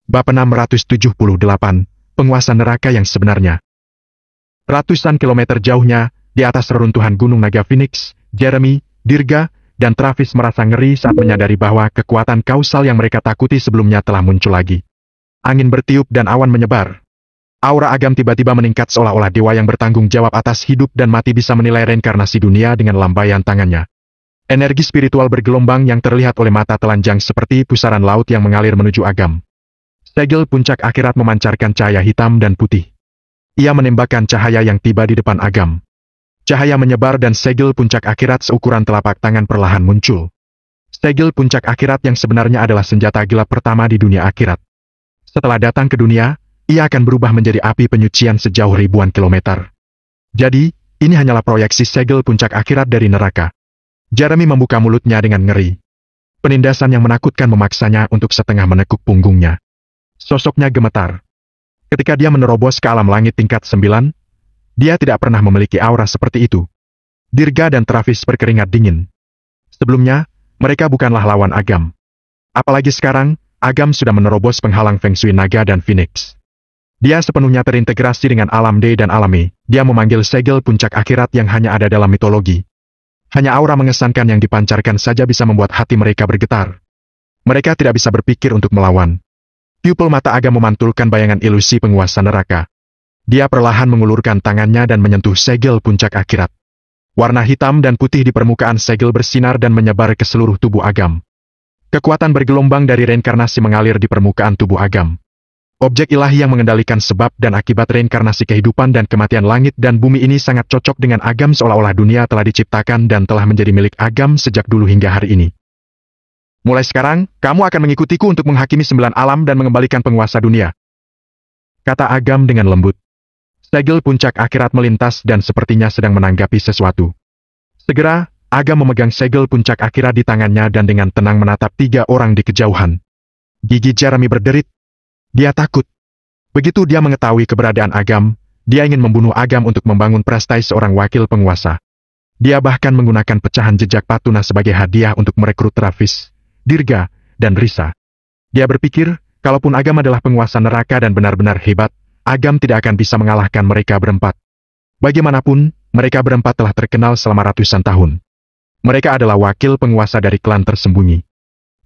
Bab 678, Penguasa Neraka yang Sebenarnya. Ratusan kilometer jauhnya, di atas reruntuhan Gunung Naga Phoenix, Jeremy, Dirga, dan Travis merasa ngeri saat menyadari bahwa kekuatan kausal yang mereka takuti sebelumnya telah muncul lagi. Angin bertiup dan awan menyebar. Aura Agam tiba-tiba meningkat seolah-olah dewa yang bertanggung jawab atas hidup dan mati bisa menilai reinkarnasi dunia dengan lambaian tangannya. Energi spiritual bergelombang yang terlihat oleh mata telanjang seperti pusaran laut yang mengalir menuju Agam. Segel puncak akhirat memancarkan cahaya hitam dan putih. Ia menembakkan cahaya yang tiba di depan Agam. Cahaya menyebar dan segel puncak akhirat seukuran telapak tangan perlahan muncul. Segel puncak akhirat yang sebenarnya adalah senjata gelap pertama di dunia akhirat. Setelah datang ke dunia, ia akan berubah menjadi api penyucian sejauh ribuan kilometer. Jadi, ini hanyalah proyeksi segel puncak akhirat dari neraka. Jeremy membuka mulutnya dengan ngeri. Penindasan yang menakutkan memaksanya untuk setengah menekuk punggungnya. Sosoknya gemetar. Ketika dia menerobos ke alam langit tingkat 9, dia tidak pernah memiliki aura seperti itu. Dirga dan Travis berkeringat dingin. Sebelumnya, mereka bukanlah lawan Agam. Apalagi sekarang, Agam sudah menerobos penghalang Feng Shui Naga dan Phoenix. Dia sepenuhnya terintegrasi dengan alam D dan alam E. Dia memanggil segel puncak akhirat yang hanya ada dalam mitologi. Hanya aura mengesankan yang dipancarkan saja bisa membuat hati mereka bergetar. Mereka tidak bisa berpikir untuk melawan. Pupil mata Agam memantulkan bayangan ilusi penguasa neraka. Dia perlahan mengulurkan tangannya dan menyentuh segel puncak akhirat. Warna hitam dan putih di permukaan segel bersinar dan menyebar ke seluruh tubuh Agam. Kekuatan bergelombang dari reinkarnasi mengalir di permukaan tubuh Agam. Objek ilahi yang mengendalikan sebab dan akibat reinkarnasi kehidupan dan kematian langit dan bumi ini sangat cocok dengan Agam seolah-olah dunia telah diciptakan dan telah menjadi milik Agam sejak dulu hingga hari ini. Mulai sekarang, kamu akan mengikutiku untuk menghakimi 9 alam dan mengembalikan penguasa dunia. Kata Agam dengan lembut. Segel puncak akhirat melintas dan sepertinya sedang menanggapi sesuatu. Segera, Agam memegang segel puncak akhirat di tangannya dan dengan tenang menatap 3 orang di kejauhan. Gigi Jeremy berderit. Dia takut. Begitu dia mengetahui keberadaan Agam, dia ingin membunuh Agam untuk membangun prestai seorang wakil penguasa. Dia bahkan menggunakan pecahan jejak Patuna sebagai hadiah untuk merekrut Travis, Dirga, dan Risa. Dia berpikir, kalaupun Agam adalah penguasa neraka dan benar-benar hebat, Agam tidak akan bisa mengalahkan mereka berempat. Bagaimanapun, mereka berempat telah terkenal selama ratusan tahun. Mereka adalah wakil penguasa dari klan tersembunyi.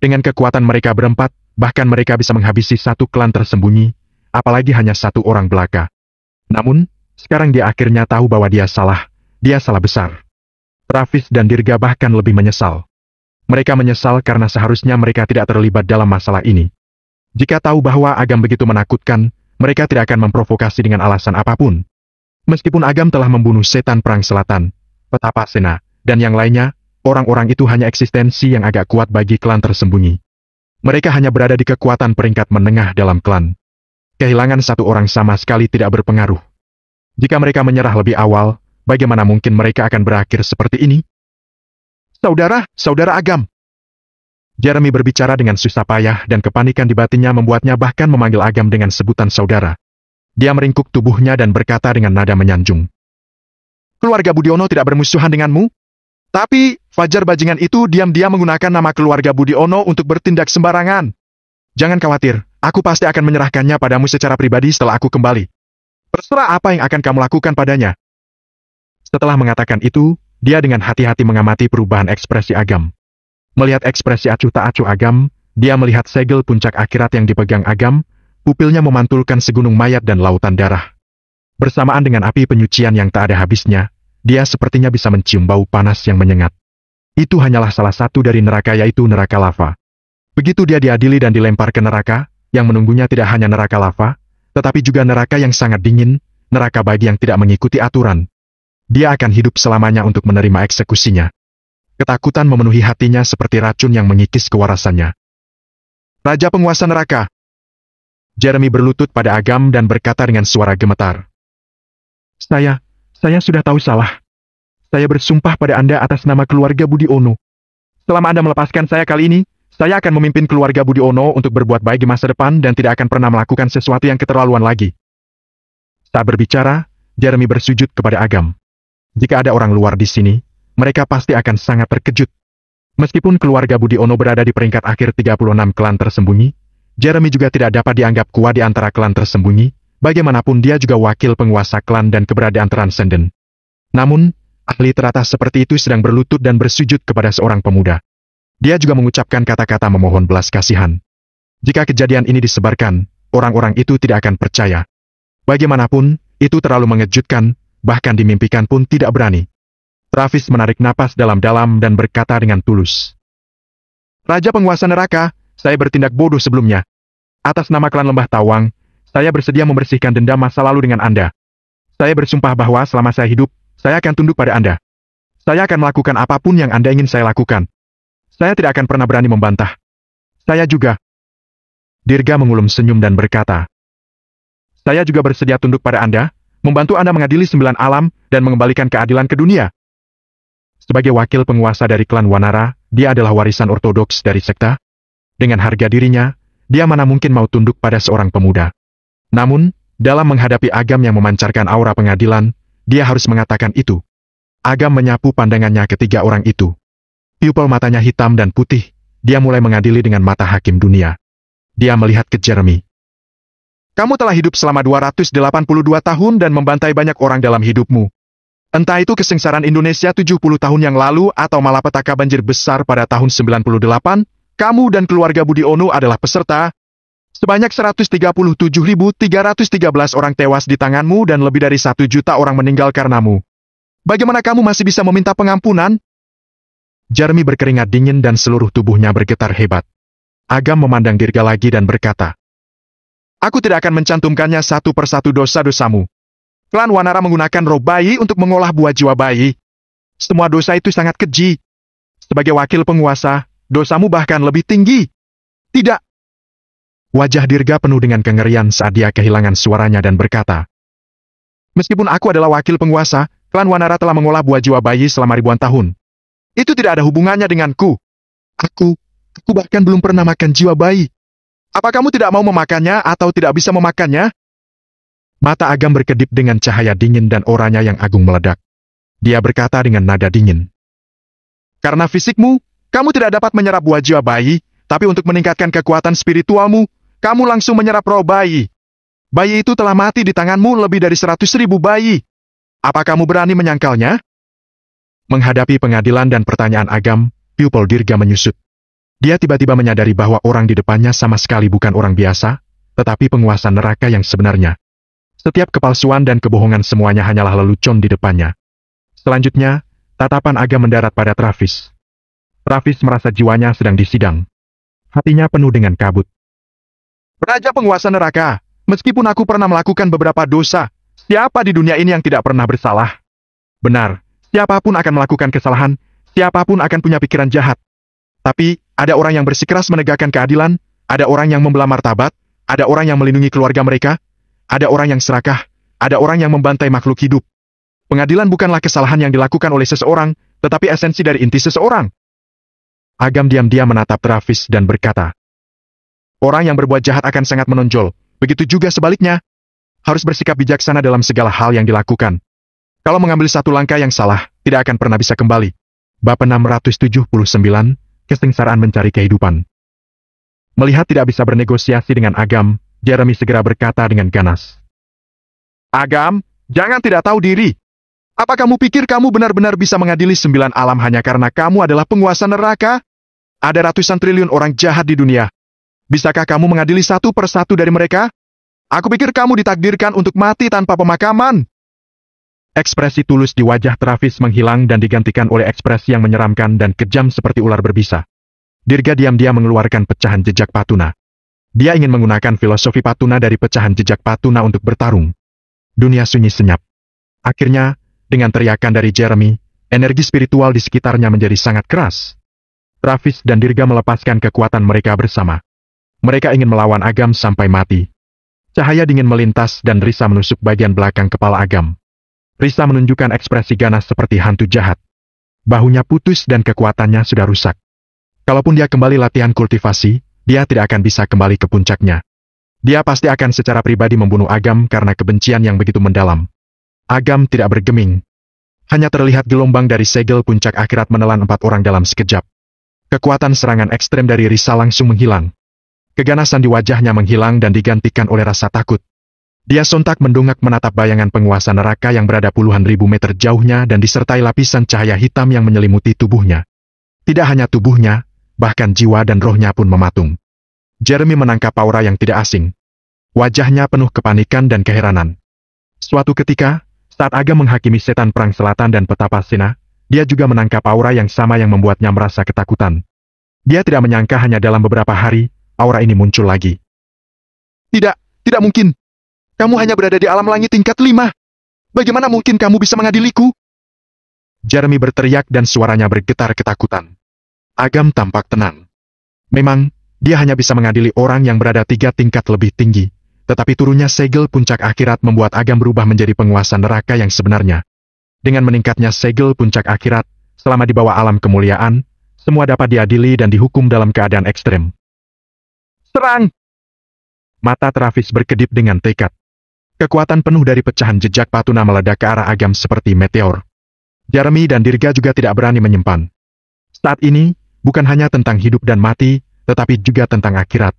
Dengan kekuatan mereka berempat, bahkan mereka bisa menghabisi satu klan tersembunyi, apalagi hanya satu orang belaka. Namun, sekarang dia akhirnya tahu bahwa dia salah besar. Travis dan Dirga bahkan lebih menyesal. Mereka menyesal karena seharusnya mereka tidak terlibat dalam masalah ini. Jika tahu bahwa Agam begitu menakutkan, mereka tidak akan memprovokasi dengan alasan apapun. Meskipun Agam telah membunuh setan perang selatan, petapa Sena, dan yang lainnya, orang-orang itu hanya eksistensi yang agak kuat bagi klan tersembunyi. Mereka hanya berada di kekuatan peringkat menengah dalam klan. Kehilangan satu orang sama sekali tidak berpengaruh. Jika mereka menyerah lebih awal, bagaimana mungkin mereka akan berakhir seperti ini? Saudara Agam. Jeremy berbicara dengan susah payah dan kepanikan di batinnya membuatnya bahkan memanggil Agam dengan sebutan saudara. Dia meringkuk tubuhnya dan berkata dengan nada menyanjung. Keluarga Budiono tidak bermusuhan denganmu? Tapi, Fajar bajingan itu diam-diam menggunakan nama keluarga Budiono untuk bertindak sembarangan. Jangan khawatir, aku pasti akan menyerahkannya padamu secara pribadi setelah aku kembali. Terserah apa yang akan kamu lakukan padanya. Setelah mengatakan itu, dia dengan hati-hati mengamati perubahan ekspresi Agam. Melihat ekspresi acuh tak acuh Agam, dia melihat segel puncak akhirat yang dipegang Agam, pupilnya memantulkan segunung mayat dan lautan darah. Bersamaan dengan api penyucian yang tak ada habisnya, dia sepertinya bisa mencium bau panas yang menyengat. Itu hanyalah salah satu dari neraka yaitu neraka lava. Begitu dia diadili dan dilempar ke neraka, yang menunggunya tidak hanya neraka lava, tetapi juga neraka yang sangat dingin, neraka bagi yang tidak mengikuti aturan. Dia akan hidup selamanya untuk menerima eksekusinya. Ketakutan memenuhi hatinya seperti racun yang mengikis kewarasannya. Raja penguasa neraka. Jeremy berlutut pada Agam dan berkata dengan suara gemetar. Saya sudah tahu salah. Saya bersumpah pada Anda atas nama keluarga Budiono. Selama Anda melepaskan saya kali ini, saya akan memimpin keluarga Budiono untuk berbuat baik di masa depan dan tidak akan pernah melakukan sesuatu yang keterlaluan lagi. Saat berbicara, Jeremy bersujud kepada Agam. Jika ada orang luar di sini, mereka pasti akan sangat terkejut. Meskipun keluarga Budiono berada di peringkat akhir 36 klan tersembunyi, Jeremy juga tidak dapat dianggap kuat di antara klan tersembunyi, bagaimanapun dia juga wakil penguasa klan dan keberadaan transenden. Namun, ahli teratas seperti itu sedang berlutut dan bersujud kepada seorang pemuda. Dia juga mengucapkan kata-kata memohon belas kasihan. Jika kejadian ini disebarkan, orang-orang itu tidak akan percaya. Bagaimanapun, itu terlalu mengejutkan, bahkan dimimpikan pun tidak berani. Travis menarik napas dalam-dalam dan berkata dengan tulus. Raja penguasa neraka, saya bertindak bodoh sebelumnya. Atas nama klan Lembah Tawang, saya bersedia membersihkan dendam masa lalu dengan Anda. Saya bersumpah bahwa selama saya hidup, saya akan tunduk pada Anda. Saya akan melakukan apapun yang Anda ingin saya lakukan. Saya tidak akan pernah berani membantah. Saya juga. Dirga mengulum senyum dan berkata, saya juga bersedia tunduk pada Anda, membantu Anda mengadili 9 alam, dan mengembalikan keadilan ke dunia. Sebagai wakil penguasa dari klan Wanara, dia adalah warisan ortodoks dari sekta. Dengan harga dirinya, dia mana mungkin mau tunduk pada seorang pemuda. Namun, dalam menghadapi Agam yang memancarkan aura pengadilan, dia harus mengatakan itu. Agam menyapu pandangannya ketiga orang itu. Pupil matanya hitam dan putih, dia mulai mengadili dengan mata hakim dunia. Dia melihat ke Jeremy. Kamu telah hidup selama 282 tahun dan membantai banyak orang dalam hidupmu. Entah itu kesengsaraan Indonesia 70 tahun yang lalu atau malapetaka banjir besar pada tahun 98, kamu dan keluarga Budiono adalah peserta. Sebanyak 137.313 orang tewas di tanganmu dan lebih dari 1 juta orang meninggal karenamu. Bagaimana kamu masih bisa meminta pengampunan? Jeremy berkeringat dingin dan seluruh tubuhnya bergetar hebat. Agam memandang Dirga lagi dan berkata, aku tidak akan mencantumkannya satu persatu dosa-dosamu. Klan Wanara menggunakan roh bayi untuk mengolah buah jiwa bayi. Semua dosa itu sangat keji. Sebagai wakil penguasa, dosamu bahkan lebih tinggi. Tidak. Wajah Dirga penuh dengan kengerian saat dia kehilangan suaranya dan berkata, meskipun aku adalah wakil penguasa, klan Wanara telah mengolah buah jiwa bayi selama ribuan tahun. Itu tidak ada hubungannya denganku. Aku bahkan belum pernah makan jiwa bayi. Apa kamu tidak mau memakannya atau tidak bisa memakannya? Mata Agam berkedip dengan cahaya dingin dan oranya yang agung meledak. Dia berkata dengan nada dingin. Karena fisikmu, kamu tidak dapat menyerap buah jiwa bayi, tapi untuk meningkatkan kekuatan spiritualmu, kamu langsung menyerap roh bayi. Bayi itu telah mati di tanganmu lebih dari 100.000 bayi. Apa kamu berani menyangkalnya? Menghadapi pengadilan dan pertanyaan Agam, pupil Dirga menyusut. Dia tiba-tiba menyadari bahwa orang di depannya sama sekali bukan orang biasa, tetapi penguasa neraka yang sebenarnya. Setiap kepalsuan dan kebohongan semuanya hanyalah lelucon di depannya. Selanjutnya, tatapan Agam mendarat pada Travis. Travis merasa jiwanya sedang disidang. Hatinya penuh dengan kabut. Raja penguasa neraka, meskipun aku pernah melakukan beberapa dosa, siapa di dunia ini yang tidak pernah bersalah? Benar, siapapun akan melakukan kesalahan, siapapun akan punya pikiran jahat. Tapi, ada orang yang bersikeras menegakkan keadilan, ada orang yang membela martabat, ada orang yang melindungi keluarga mereka, ada orang yang serakah, ada orang yang membantai makhluk hidup. Pengadilan bukanlah kesalahan yang dilakukan oleh seseorang, tetapi esensi dari inti seseorang. Agam diam-diam menatap Travis dan berkata, orang yang berbuat jahat akan sangat menonjol, begitu juga sebaliknya. Harus bersikap bijaksana dalam segala hal yang dilakukan. Kalau mengambil satu langkah yang salah, tidak akan pernah bisa kembali. Bab 679, Kesengsaraan Mencari Kehidupan. Melihat tidak bisa bernegosiasi dengan Agam, Jeremy segera berkata dengan ganas. Agam, jangan tidak tahu diri. Apa kamu pikir kamu benar-benar bisa mengadili 9 alam hanya karena kamu adalah penguasa neraka? Ada ratusan triliun orang jahat di dunia. Bisakah kamu mengadili satu persatu dari mereka? Aku pikir kamu ditakdirkan untuk mati tanpa pemakaman. Ekspresi tulus di wajah Travis menghilang dan digantikan oleh ekspresi yang menyeramkan dan kejam seperti ular berbisa. Dirga diam-diam mengeluarkan pecahan jejak Patuna. Dia ingin menggunakan filosofi Patuna dari pecahan jejak Patuna untuk bertarung. Dunia sunyi senyap. Akhirnya, dengan teriakan dari Jeremy, energi spiritual di sekitarnya menjadi sangat keras. Travis dan Dirga melepaskan kekuatan mereka bersama. Mereka ingin melawan Agam sampai mati. Cahaya dingin melintas dan Risa menusuk bagian belakang kepala Agam. Risa menunjukkan ekspresi ganas seperti hantu jahat. Bahunya putus dan kekuatannya sudah rusak. Kalaupun dia kembali latihan kultivasi, dia tidak akan bisa kembali ke puncaknya. Dia pasti akan secara pribadi membunuh Agam karena kebencian yang begitu mendalam. Agam tidak bergeming. Hanya terlihat gelombang dari segel puncak akhirat menelan 4 orang dalam sekejap. Kekuatan serangan ekstrem dari Risa langsung menghilang. Keganasan di wajahnya menghilang dan digantikan oleh rasa takut. Dia sontak mendongak menatap bayangan penguasa neraka yang berada puluhan ribu meter jauhnya dan disertai lapisan cahaya hitam yang menyelimuti tubuhnya. Tidak hanya tubuhnya, bahkan jiwa dan rohnya pun mematung. Jeremy menangkap aura yang tidak asing. Wajahnya penuh kepanikan dan keheranan. Suatu ketika, saat Agam menghakimi setan perang selatan dan petapa Sena, dia juga menangkap aura yang sama yang membuatnya merasa ketakutan. Dia tidak menyangka hanya dalam beberapa hari, aura ini muncul lagi. Tidak mungkin. Kamu hanya berada di alam langit tingkat 5. Bagaimana mungkin kamu bisa mengadiliku? Jeremy berteriak dan suaranya bergetar ketakutan. Agam tampak tenang. Memang, dia hanya bisa mengadili orang yang berada 3 tingkat lebih tinggi, tetapi turunnya segel puncak akhirat membuat Agam berubah menjadi penguasa neraka yang sebenarnya. Dengan meningkatnya segel puncak akhirat, selama di bawah alam kemuliaan, semua dapat diadili dan dihukum dalam keadaan ekstrem. Serang! Mata Travis berkedip dengan tekad. Kekuatan penuh dari pecahan jejak patuna meledak ke arah Agam seperti meteor. Jeremy dan Dirga juga tidak berani menyimpan. Saat ini, bukan hanya tentang hidup dan mati, tetapi juga tentang akhirat.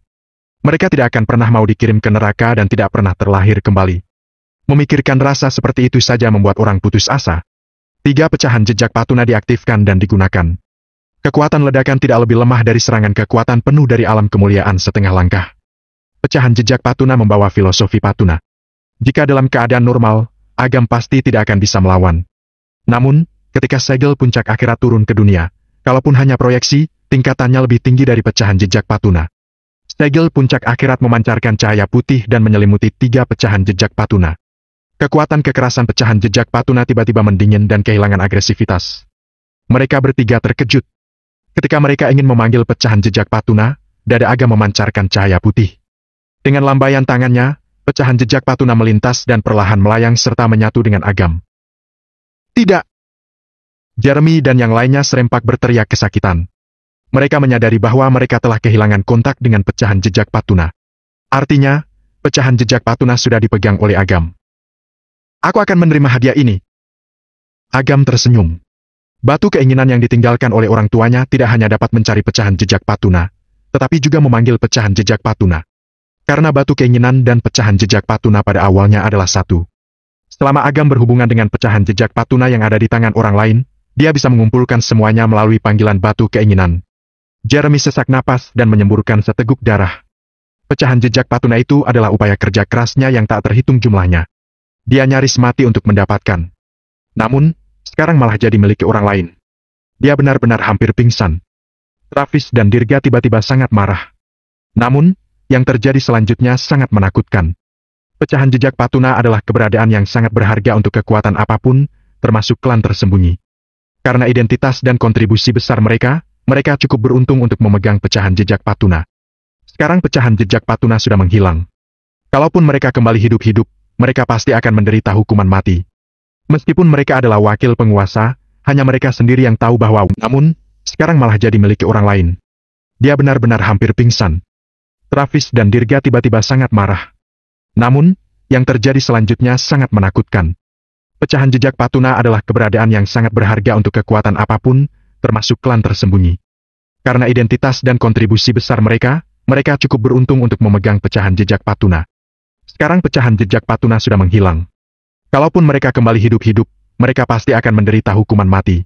Mereka tidak akan pernah mau dikirim ke neraka dan tidak pernah terlahir kembali. Memikirkan rasa seperti itu saja membuat orang putus asa. 3 pecahan jejak patuna diaktifkan dan digunakan. Kekuatan ledakan tidak lebih lemah dari serangan kekuatan penuh dari alam kemuliaan setengah langkah. Pecahan jejak patuna membawa filosofi patuna. Jika dalam keadaan normal, Agam pasti tidak akan bisa melawan. Namun, ketika segel puncak akhirat turun ke dunia, kalaupun hanya proyeksi, tingkatannya lebih tinggi dari pecahan jejak patuna. Segel puncak akhirat memancarkan cahaya putih dan menyelimuti 3 pecahan jejak patuna. Kekuatan kekerasan pecahan jejak patuna tiba-tiba mendingin dan kehilangan agresivitas. Mereka bertiga terkejut. Ketika mereka ingin memanggil pecahan jejak patuna, dada Agam memancarkan cahaya putih. Dengan lambaian tangannya, pecahan jejak patuna melintas dan perlahan melayang serta menyatu dengan Agam. Tidak! Jeremy dan yang lainnya serempak berteriak kesakitan. Mereka menyadari bahwa mereka telah kehilangan kontak dengan pecahan jejak patuna. Artinya, pecahan jejak patuna sudah dipegang oleh Agam. Aku akan menerima hadiah ini. Agam tersenyum. Batu keinginan yang ditinggalkan oleh orang tuanya tidak hanya dapat mencari pecahan jejak patuna, tetapi juga memanggil pecahan jejak patuna. Karena batu keinginan dan pecahan jejak patuna pada awalnya adalah satu. Selama Agam berhubungan dengan pecahan jejak patuna yang ada di tangan orang lain, dia bisa mengumpulkan semuanya melalui panggilan batu keinginan. Jeremy sesak napas dan menyemburkan seteguk darah. Pecahan jejak patuna itu adalah upaya kerja kerasnya yang tak terhitung jumlahnya. Dia nyaris mati untuk mendapatkan. Namun, sekarang malah jadi milik orang lain. Dia benar-benar hampir pingsan. Travis dan Dirga tiba-tiba sangat marah. Namun, yang terjadi selanjutnya sangat menakutkan. Pecahan jejak patuna adalah keberadaan yang sangat berharga untuk kekuatan apapun, termasuk klan tersembunyi. Karena identitas dan kontribusi besar mereka, mereka cukup beruntung untuk memegang pecahan jejak patuna. Sekarang pecahan jejak patuna sudah menghilang. Kalaupun mereka kembali hidup-hidup, mereka pasti akan menderita hukuman mati. Meskipun mereka adalah wakil penguasa, hanya mereka sendiri yang tahu bahwa, namun, sekarang malah jadi milik orang lain. Dia benar-benar hampir pingsan. Travis dan Dirga tiba-tiba sangat marah. Namun, yang terjadi selanjutnya sangat menakutkan. Pecahan jejak patuna adalah keberadaan yang sangat berharga untuk kekuatan apapun, termasuk klan tersembunyi. Karena identitas dan kontribusi besar mereka, mereka cukup beruntung untuk memegang pecahan jejak patuna. Sekarang pecahan jejak patuna sudah menghilang. Kalaupun mereka kembali hidup-hidup, mereka pasti akan menderita hukuman mati.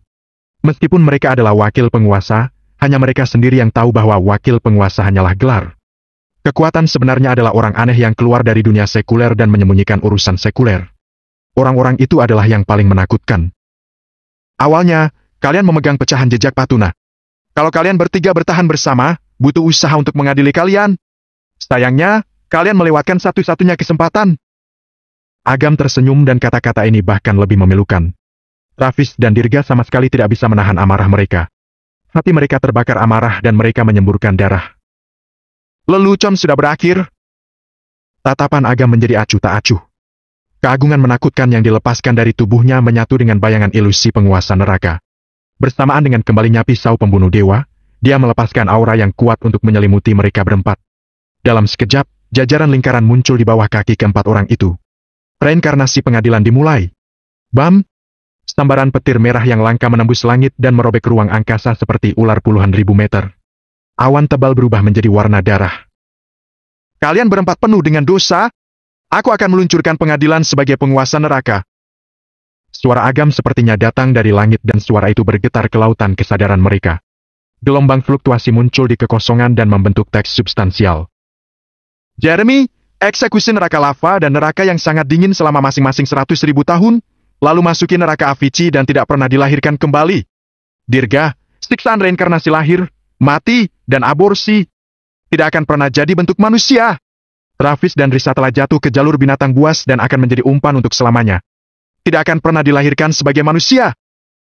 Meskipun mereka adalah wakil penguasa, hanya mereka sendiri yang tahu bahwa wakil penguasa hanyalah gelar. Kekuatan sebenarnya adalah orang aneh yang keluar dari dunia sekuler dan menyembunyikan urusan sekuler. Orang-orang itu adalah yang paling menakutkan. Awalnya, kalian memegang pecahan jejak patuna. Kalau kalian bertiga bertahan bersama, butuh usaha untuk mengadili kalian. Sayangnya, kalian melewatkan satu-satunya kesempatan. Agam tersenyum dan kata-kata ini bahkan lebih memilukan. Travis dan Dirga sama sekali tidak bisa menahan amarah mereka. Hati mereka terbakar amarah dan mereka menyemburkan darah. Lelucon sudah berakhir. Tatapan Agam menjadi acuh tak acuh. Keagungan menakutkan yang dilepaskan dari tubuhnya menyatu dengan bayangan ilusi penguasa neraka. Bersamaan dengan kembalinya pisau pembunuh dewa, dia melepaskan aura yang kuat untuk menyelimuti mereka berempat. Dalam sekejap, jajaran lingkaran muncul di bawah kaki keempat orang itu. Reinkarnasi pengadilan dimulai. Bam! Sambaran petir merah yang langka menembus langit dan merobek ruang angkasa seperti ular puluhan ribu meter. Awan tebal berubah menjadi warna darah. Kalian berempat penuh dengan dosa. Aku akan meluncurkan pengadilan sebagai penguasa neraka. Suara agam sepertinya datang dari langit dan suara itu bergetar ke lautan kesadaran mereka. Gelombang fluktuasi muncul di kekosongan dan membentuk teks substansial. Jeremy, eksekusi neraka lava dan neraka yang sangat dingin selama masing-masing 100.000 tahun, lalu masuki neraka Avicii dan tidak pernah dilahirkan kembali. Dirga, siksaan reinkarnasi lahir, mati, dan aborsi tidak akan pernah jadi bentuk manusia. Travis dan Risa telah jatuh ke jalur binatang buas dan akan menjadi umpan untuk selamanya. Tidak akan pernah dilahirkan sebagai manusia.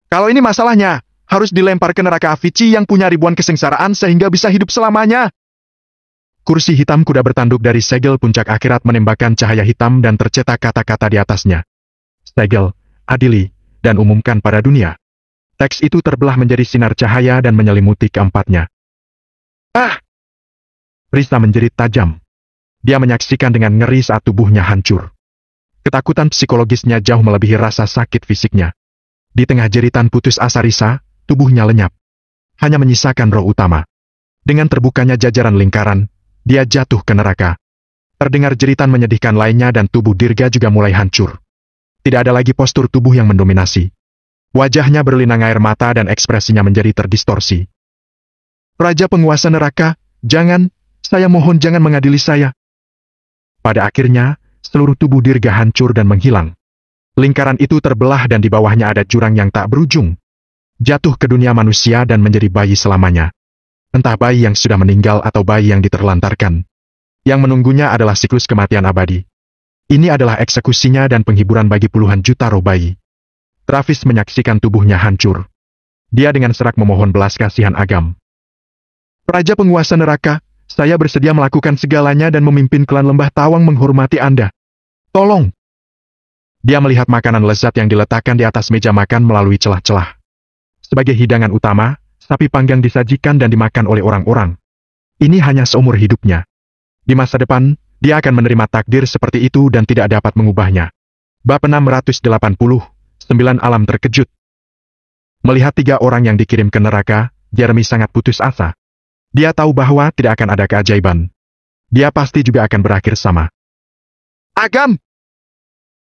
Kalau ini masalahnya, harus dilempar ke neraka Avicii yang punya ribuan kesengsaraan sehingga bisa hidup selamanya. Kursi hitam kuda bertanduk dari segel puncak akhirat menembakkan cahaya hitam dan tercetak kata-kata di atasnya. Segel, adili, dan umumkan pada dunia. Teks itu terbelah menjadi sinar cahaya dan menyelimuti keempatnya. Ah! Risa menjerit tajam. Dia menyaksikan dengan ngeri saat tubuhnya hancur. Ketakutan psikologisnya jauh melebihi rasa sakit fisiknya. Di tengah jeritan putus asa Risa, tubuhnya lenyap. Hanya menyisakan roh utama. Dengan terbukanya jajaran lingkaran, dia jatuh ke neraka. Terdengar jeritan menyedihkan lainnya dan tubuh Dirga juga mulai hancur. Tidak ada lagi postur tubuh yang mendominasi. Wajahnya berlinang air mata dan ekspresinya menjadi terdistorsi. Raja penguasa neraka, jangan, saya mohon jangan mengadili saya. Pada akhirnya, seluruh tubuh Dirga hancur dan menghilang. Lingkaran itu terbelah dan di bawahnya ada jurang yang tak berujung. Jatuh ke dunia manusia dan menjadi bayi selamanya. Entah bayi yang sudah meninggal atau bayi yang diterlantarkan. Yang menunggunya adalah siklus kematian abadi. Ini adalah eksekusinya dan penghiburan bagi puluhan juta roh bayi. Travis menyaksikan tubuhnya hancur. Dia dengan serak memohon belas kasihan agam. Raja penguasa neraka, saya bersedia melakukan segalanya dan memimpin klan lembah tawang menghormati Anda. Tolong. Dia melihat makanan lezat yang diletakkan di atas meja makan melalui celah-celah. Sebagai hidangan utama, sapi panggang disajikan dan dimakan oleh orang-orang. Ini hanya seumur hidupnya. Di masa depan, dia akan menerima takdir seperti itu dan tidak dapat mengubahnya. Bab 689 Alam Terkejut. Melihat 3 orang yang dikirim ke neraka, Jeremy sangat putus asa. Dia tahu bahwa tidak akan ada keajaiban. Dia pasti juga akan berakhir sama. Agam!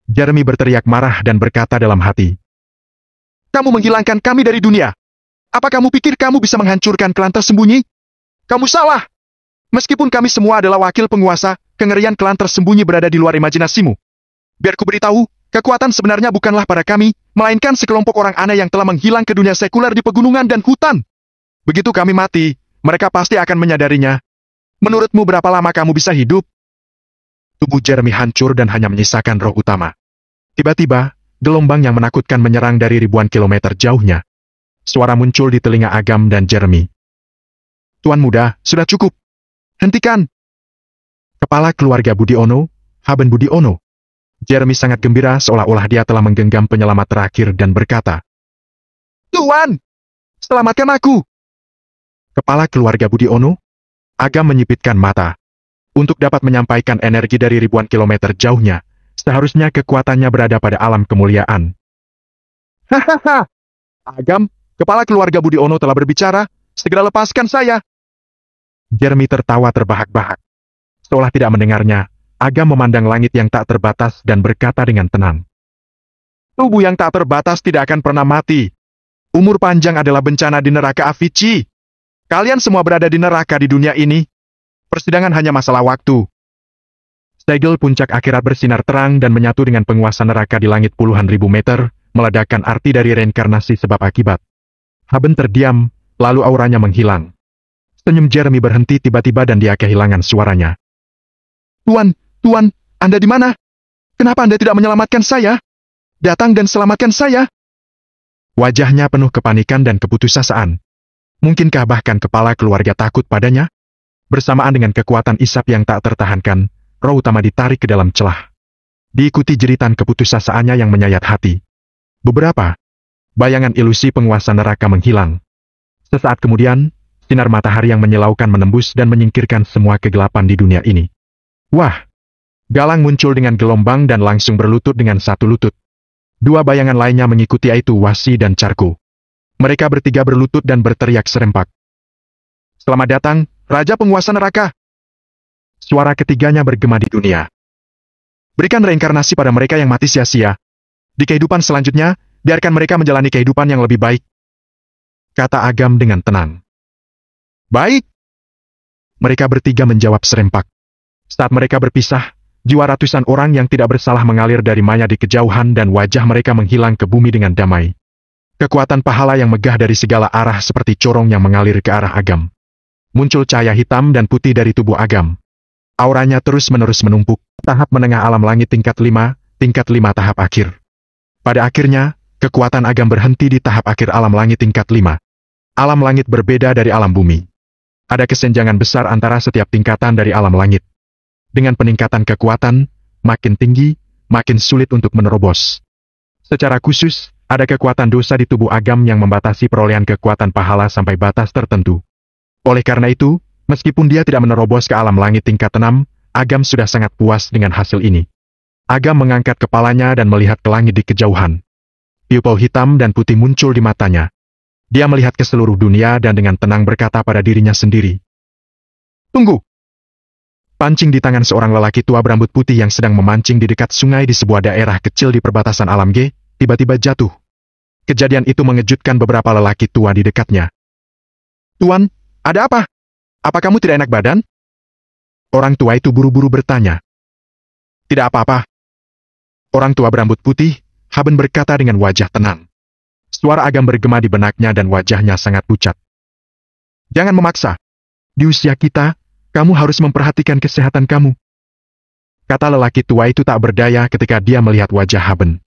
Jeremy berteriak marah dan berkata dalam hati. Kamu menghilangkan kami dari dunia. Apa kamu pikir kamu bisa menghancurkan klan tersembunyi? Kamu salah! Meskipun kami semua adalah wakil penguasa, kengerian klan tersembunyi berada di luar imajinasimu. Biar ku beritahu, kekuatan sebenarnya bukanlah pada kami, melainkan sekelompok orang aneh yang telah menghilang ke dunia sekuler di pegunungan dan hutan. Begitu kami mati, mereka pasti akan menyadarinya. Menurutmu berapa lama kamu bisa hidup? Tubuh Jeremy hancur dan hanya menyisakan roh utama. Tiba-tiba, gelombang yang menakutkan menyerang dari ribuan kilometer jauhnya. Suara muncul di telinga Agam dan Jeremy. Tuan muda, sudah cukup. Hentikan. Kepala keluarga Budiono, Haben Budiono. Jeremy sangat gembira seolah-olah dia telah menggenggam penyelamat terakhir dan berkata, Tuan, selamatkan aku. Kepala keluarga Budiono, Agam menyipitkan mata. Untuk dapat menyampaikan energi dari ribuan kilometer jauhnya, seharusnya kekuatannya berada pada alam kemuliaan. Hahaha, Agam, kepala keluarga Budiono telah berbicara, segera lepaskan saya. Jeremy tertawa terbahak-bahak. Seolah tidak mendengarnya, Agam memandang langit yang tak terbatas dan berkata dengan tenang. Tubuh yang tak terbatas tidak akan pernah mati. Umur panjang adalah bencana di neraka Avicii. Kalian semua berada di neraka di dunia ini. Persidangan hanya masalah waktu. Segel puncak akhirat bersinar terang dan menyatu dengan penguasa neraka di langit puluhan ribu meter, meledakkan arti dari reinkarnasi sebab akibat. Haben terdiam, lalu auranya menghilang. Senyum Jeremy berhenti tiba-tiba dan dia kehilangan suaranya. Tuan, Anda di mana? Kenapa Anda tidak menyelamatkan saya? Datang dan selamatkan saya. Wajahnya penuh kepanikan dan keputusasaan. Mungkinkah bahkan kepala keluarga takut padanya? Bersamaan dengan kekuatan isap yang tak tertahankan, roh utama ditarik ke dalam celah. Diikuti jeritan keputusasaannya yang menyayat hati. Beberapa bayangan ilusi penguasa neraka menghilang. Sesaat kemudian, sinar matahari yang menyilaukan menembus dan menyingkirkan semua kegelapan di dunia ini. Wah! Galang muncul dengan gelombang dan langsung berlutut dengan satu lutut. 2 bayangan lainnya mengikuti, yaitu Wasi dan Carku. Mereka bertiga berlutut dan berteriak serempak. Selamat datang, Raja Penguasa Neraka! Suara ketiganya bergema di dunia. Berikan reinkarnasi pada mereka yang mati sia-sia. Di kehidupan selanjutnya, biarkan mereka menjalani kehidupan yang lebih baik. Kata Agam dengan tenang. Baik. Mereka bertiga menjawab serempak. Saat mereka berpisah, jiwa ratusan orang yang tidak bersalah mengalir dari maya di kejauhan dan wajah mereka menghilang ke bumi dengan damai. Kekuatan pahala yang megah dari segala arah seperti corong yang mengalir ke arah Agam. Muncul cahaya hitam dan putih dari tubuh Agam. Auranya terus-menerus menumpuk, tahap menengah alam langit tingkat 5 tahap akhir. Pada akhirnya, kekuatan Agam berhenti di tahap akhir alam langit tingkat 5. Alam langit berbeda dari alam bumi. Ada kesenjangan besar antara setiap tingkatan dari alam langit. Dengan peningkatan kekuatan, makin tinggi, makin sulit untuk menerobos. Secara khusus, ada kekuatan dosa di tubuh Agam yang membatasi perolehan kekuatan pahala sampai batas tertentu. Oleh karena itu, meskipun dia tidak menerobos ke alam langit tingkat 6, Agam sudah sangat puas dengan hasil ini. Agam mengangkat kepalanya dan melihat ke langit di kejauhan. Pupil hitam dan putih muncul di matanya. Dia melihat ke seluruh dunia dan dengan tenang berkata pada dirinya sendiri. Tunggu! Pancing di tangan seorang lelaki tua berambut putih yang sedang memancing di dekat sungai di sebuah daerah kecil di perbatasan alam G, tiba-tiba jatuh. Kejadian itu mengejutkan beberapa lelaki tua di dekatnya. Tuan, ada apa? Apa kamu tidak enak badan? Orang tua itu buru-buru bertanya. Tidak apa-apa. Orang tua berambut putih, Haben berkata dengan wajah tenang. Suara Agam bergema di benaknya dan wajahnya sangat pucat. Jangan memaksa. Di usia kita, kamu harus memperhatikan kesehatan kamu. Kata lelaki tua itu tak berdaya ketika dia melihat wajah Haben.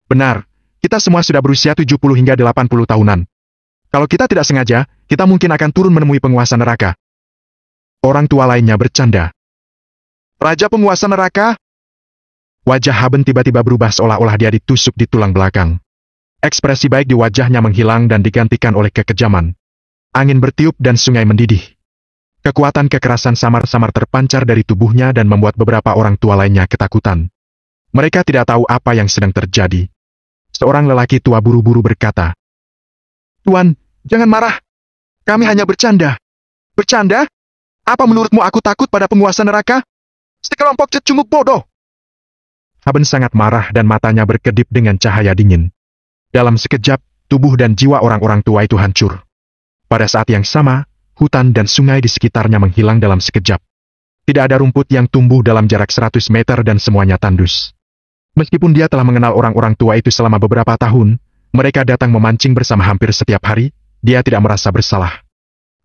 Benar, kita semua sudah berusia 70 hingga 80 tahunan. Kalau kita tidak sengaja, kita mungkin akan turun menemui penguasa neraka. Orang tua lainnya bercanda. Raja penguasa neraka? Wajah Haben tiba-tiba berubah seolah-olah dia ditusuk di tulang belakang. Ekspresi baik di wajahnya menghilang dan digantikan oleh kekejaman. Angin bertiup dan sungai mendidih. Kekuatan kekerasan samar-samar terpancar dari tubuhnya dan membuat beberapa orang tua lainnya ketakutan. Mereka tidak tahu apa yang sedang terjadi. Seorang lelaki tua buru-buru berkata, Tuan, jangan marah. Kami hanya bercanda. Bercanda? Apa menurutmu aku takut pada penguasa neraka? Sekelompok cecunguk bodoh. Haben sangat marah dan matanya berkedip dengan cahaya dingin. Dalam sekejap, tubuh dan jiwa orang-orang tua itu hancur. Pada saat yang sama, hutan dan sungai di sekitarnya menghilang dalam sekejap. Tidak ada rumput yang tumbuh dalam jarak 100 meter dan semuanya tandus. Meskipun dia telah mengenal orang-orang tua itu selama beberapa tahun, mereka datang memancing bersama hampir setiap hari, dia tidak merasa bersalah.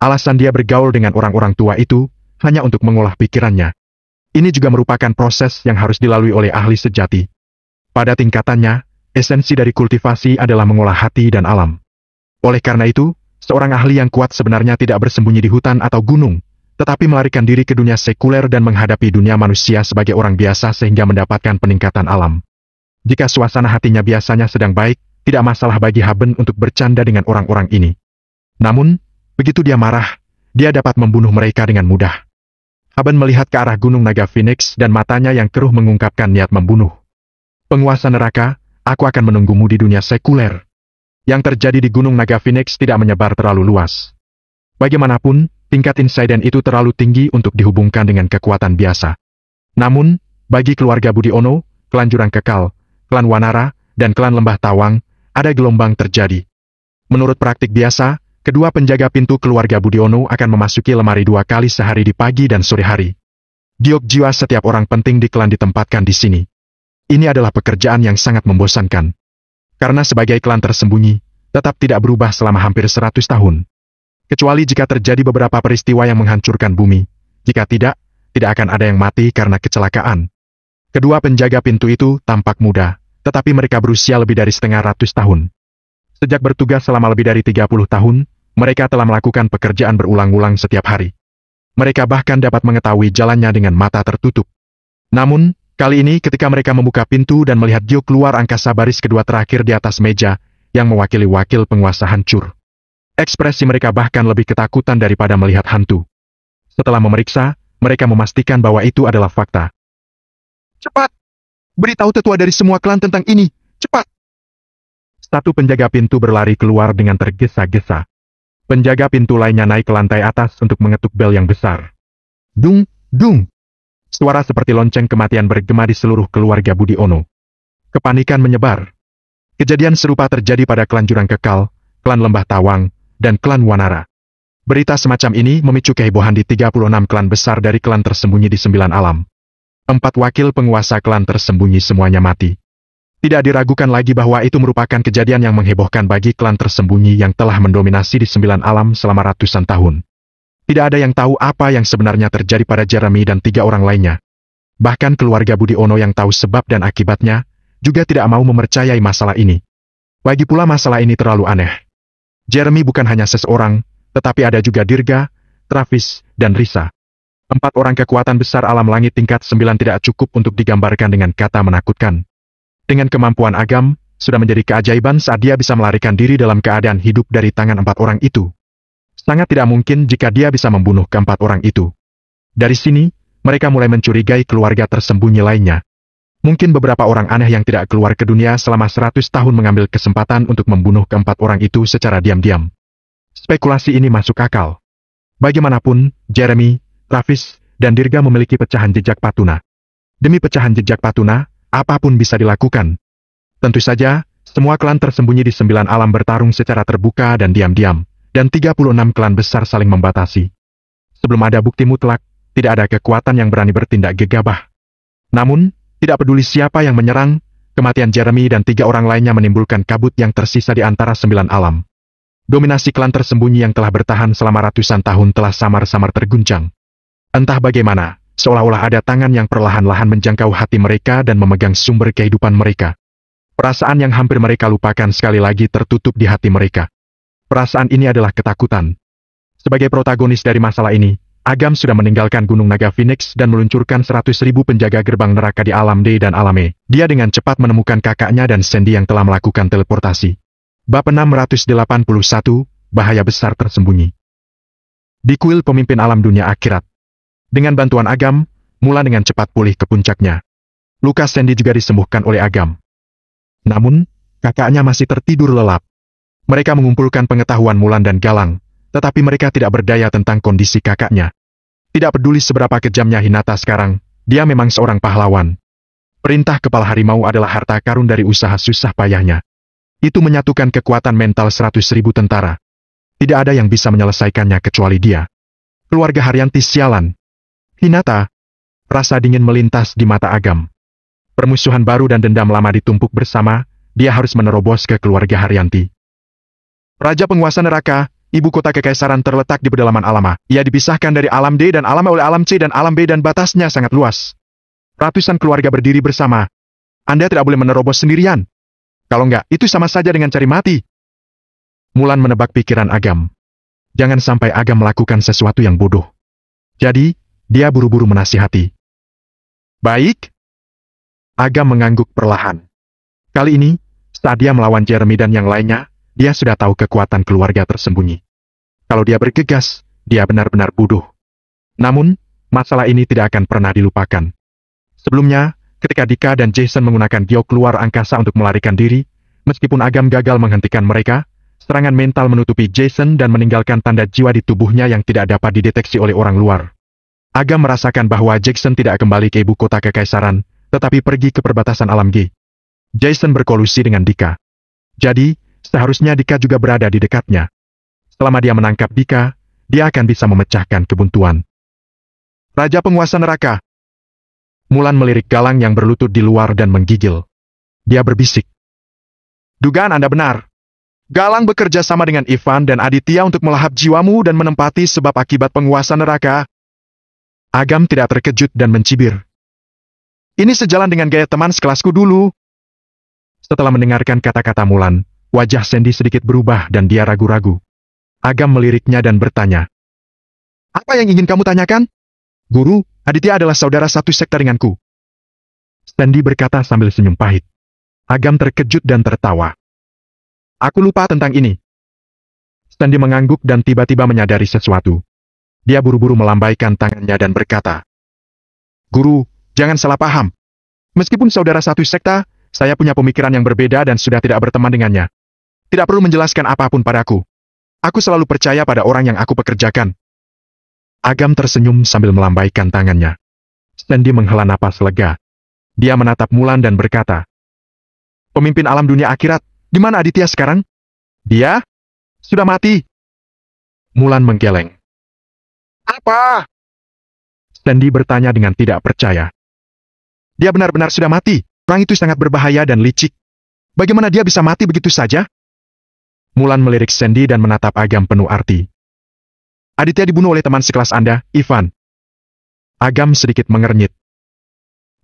Alasan dia bergaul dengan orang-orang tua itu, hanya untuk mengolah pikirannya. Ini juga merupakan proses yang harus dilalui oleh ahli sejati. Pada tingkatannya, esensi dari kultivasi adalah mengolah hati dan alam. Oleh karena itu, seorang ahli yang kuat sebenarnya tidak bersembunyi di hutan atau gunung, tetapi melarikan diri ke dunia sekuler dan menghadapi dunia manusia sebagai orang biasa sehingga mendapatkan peningkatan alam. Jika suasana hatinya biasanya sedang baik, tidak masalah bagi Haben untuk bercanda dengan orang-orang ini. Namun, begitu dia marah, dia dapat membunuh mereka dengan mudah. Haben melihat ke arah Gunung Naga Phoenix dan matanya yang keruh mengungkapkan niat membunuh. Penguasa neraka, aku akan menunggumu di dunia sekuler. Yang terjadi di Gunung Naga Phoenix tidak menyebar terlalu luas. Bagaimanapun, tingkat insiden itu terlalu tinggi untuk dihubungkan dengan kekuatan biasa. Namun, bagi keluarga Budiono, klan Jurang Kekal, klan Wanara, dan klan Lembah Tawang, ada gelombang terjadi. Menurut praktik biasa, kedua penjaga pintu keluarga Budiono akan memasuki lemari 2 kali sehari di pagi dan sore hari. Giok jiwa setiap orang penting di klan ditempatkan di sini. Ini adalah pekerjaan yang sangat membosankan. Karena sebagai klan tersembunyi, tetap tidak berubah selama hampir 100 tahun. Kecuali jika terjadi beberapa peristiwa yang menghancurkan bumi. Jika tidak, tidak akan ada yang mati karena kecelakaan. Kedua penjaga pintu itu tampak muda, tetapi mereka berusia lebih dari setengah ratus tahun. Sejak bertugas selama lebih dari 30 tahun, mereka telah melakukan pekerjaan berulang-ulang setiap hari. Mereka bahkan dapat mengetahui jalannya dengan mata tertutup. Namun, kali ini ketika mereka membuka pintu dan melihat Gio keluar angkasa baris kedua terakhir di atas meja, yang mewakili wakil penguasa hancur. Ekspresi mereka bahkan lebih ketakutan daripada melihat hantu. Setelah memeriksa, mereka memastikan bahwa itu adalah fakta. Cepat! Beritahu tetua dari semua klan tentang ini, cepat! Satu penjaga pintu berlari keluar dengan tergesa-gesa. Penjaga pintu lainnya naik ke lantai atas untuk mengetuk bel yang besar. Dung, Dung! Suara seperti lonceng kematian bergema di seluruh keluarga Budi Ono. Kepanikan menyebar. Kejadian serupa terjadi pada klan Jurang Kekal, klan Lembah Tawang, dan klan Wanara. Berita semacam ini memicu kehebohan di 36 klan besar dari klan tersembunyi di 9 alam. 4 wakil penguasa klan tersembunyi semuanya mati. Tidak diragukan lagi bahwa itu merupakan kejadian yang menghebohkan bagi klan tersembunyi yang telah mendominasi di 9 alam selama ratusan tahun. Tidak ada yang tahu apa yang sebenarnya terjadi pada Jeremy dan 3 orang lainnya. Bahkan keluarga Budi Ono yang tahu sebab dan akibatnya, juga tidak mau mempercayai masalah ini. Lagi pula masalah ini terlalu aneh. Jeremy bukan hanya seseorang, tetapi ada juga Dirga, Travis, dan Risa. 4 orang kekuatan besar alam langit tingkat 9 tidak cukup untuk digambarkan dengan kata menakutkan. Dengan kemampuan Agam, sudah menjadi keajaiban saat dia bisa melarikan diri dalam keadaan hidup dari tangan 4 orang itu. Sangat tidak mungkin jika dia bisa membunuh ke-4 orang itu. Dari sini, mereka mulai mencurigai keluarga tersembunyi lainnya. Mungkin beberapa orang aneh yang tidak keluar ke dunia selama 100 tahun mengambil kesempatan untuk membunuh ke-4 orang itu secara diam-diam. Spekulasi ini masuk akal. Bagaimanapun, Jeremy, Travis, dan Dirga memiliki pecahan jejak Patuna. Demi pecahan jejak Patuna, apapun bisa dilakukan. Tentu saja, semua klan tersembunyi di 9 alam bertarung secara terbuka dan diam-diam, dan 36 klan besar saling membatasi. Sebelum ada bukti mutlak, tidak ada kekuatan yang berani bertindak gegabah. Namun, tidak peduli siapa yang menyerang, kematian Jeremy dan 3 orang lainnya menimbulkan kabut yang tersisa di antara 9 alam. Dominasi klan tersembunyi yang telah bertahan selama ratusan tahun telah samar-samar terguncang. Entah bagaimana, seolah-olah ada tangan yang perlahan-lahan menjangkau hati mereka dan memegang sumber kehidupan mereka. Perasaan yang hampir mereka lupakan sekali lagi tertutup di hati mereka. Perasaan ini adalah ketakutan. Sebagai protagonis dari masalah ini, Agam sudah meninggalkan Gunung Naga Phoenix dan meluncurkan 100.000 penjaga gerbang neraka di Alam D dan Alam E. Dia dengan cepat menemukan kakaknya dan Sandy yang telah melakukan teleportasi. Bab 681, Bahaya Besar Tersembunyi. Di kuil pemimpin alam dunia akhirat. Dengan bantuan Agam, Mulan dengan cepat pulih ke puncaknya. Luka Sandy juga disembuhkan oleh Agam. Namun, kakaknya masih tertidur lelap. Mereka mengumpulkan pengetahuan Mulan dan Galang, tetapi mereka tidak berdaya tentang kondisi kakaknya. Tidak peduli seberapa kejamnya Hinata sekarang, dia memang seorang pahlawan. Perintah kepala harimau adalah harta karun dari usaha susah payahnya. Itu menyatukan kekuatan mental 100.000 tentara. Tidak ada yang bisa menyelesaikannya kecuali dia. Keluarga Haryanti sialan. Hinata. Rasa dingin melintas di mata Agam. Permusuhan baru dan dendam lama ditumpuk bersama, dia harus menerobos ke keluarga Haryanti. Raja penguasa neraka, ibu kota kekaisaran terletak di pedalaman Alama. Ia dipisahkan dari Alam D dan Alam E oleh Alam C dan Alam B dan batasnya sangat luas. Ratusan keluarga berdiri bersama. Anda tidak boleh menerobos sendirian. Kalau enggak, itu sama saja dengan cari mati. Mulan menebak pikiran Agam. Jangan sampai Agam melakukan sesuatu yang bodoh. Jadi, dia buru-buru menasihati. Baik. Agam mengangguk perlahan. Kali ini, saat dia melawan Jeremy dan yang lainnya, dia sudah tahu kekuatan keluarga tersembunyi. Kalau dia bergegas, dia benar-benar bodoh. Namun, masalah ini tidak akan pernah dilupakan. Sebelumnya, ketika Dika dan Jason menggunakan giok luar angkasa untuk melarikan diri, meskipun Agam gagal menghentikan mereka, serangan mental menutupi Jason dan meninggalkan tanda jiwa di tubuhnya yang tidak dapat dideteksi oleh orang luar. Agam merasakan bahwa Jason tidak kembali ke ibu kota kekaisaran, tetapi pergi ke perbatasan alam G. Jason berkolusi dengan Dika. Jadi, seharusnya Dika juga berada di dekatnya. Selama dia menangkap Dika, dia akan bisa memecahkan kebuntuan. Raja penguasa neraka. Mulan melirik Galang yang berlutut di luar dan menggigil. Dia berbisik. Dugaan Anda benar. Galang bekerja sama dengan Ivan dan Aditya untuk melahap jiwamu dan menempati sebab akibat penguasa neraka. Agam tidak terkejut dan mencibir. Ini sejalan dengan gaya teman sekelasku dulu. Setelah mendengarkan kata-kata Mulan, wajah Sandy sedikit berubah dan dia ragu-ragu. Agam meliriknya dan bertanya. Apa yang ingin kamu tanyakan? Guru, Aditya adalah saudara satu sekte denganku. Sandy berkata sambil senyum pahit. Agam terkejut dan tertawa. Aku lupa tentang ini. Sandy mengangguk dan tiba-tiba menyadari sesuatu. Dia buru-buru melambaikan tangannya dan berkata. Guru, jangan salah paham. Meskipun saudara satu sekte, saya punya pemikiran yang berbeda dan sudah tidak berteman dengannya. Tidak perlu menjelaskan apapun padaku. Aku selalu percaya pada orang yang aku pekerjakan. Agam tersenyum sambil melambaikan tangannya. Sandy menghela napas lega. Dia menatap Mulan dan berkata, "Pemimpin alam dunia akhirat, di mana Aditya sekarang?" "Dia sudah mati." Mulan menggeleng. "Apa?" Sandy bertanya dengan tidak percaya. "Dia benar-benar sudah mati. Orang itu sangat berbahaya dan licik. Bagaimana dia bisa mati begitu saja?" Mulan melirik Sandy dan menatap Agam penuh arti. "Aditya dibunuh oleh teman sekelas Anda, Ivan." Agam sedikit mengernyit.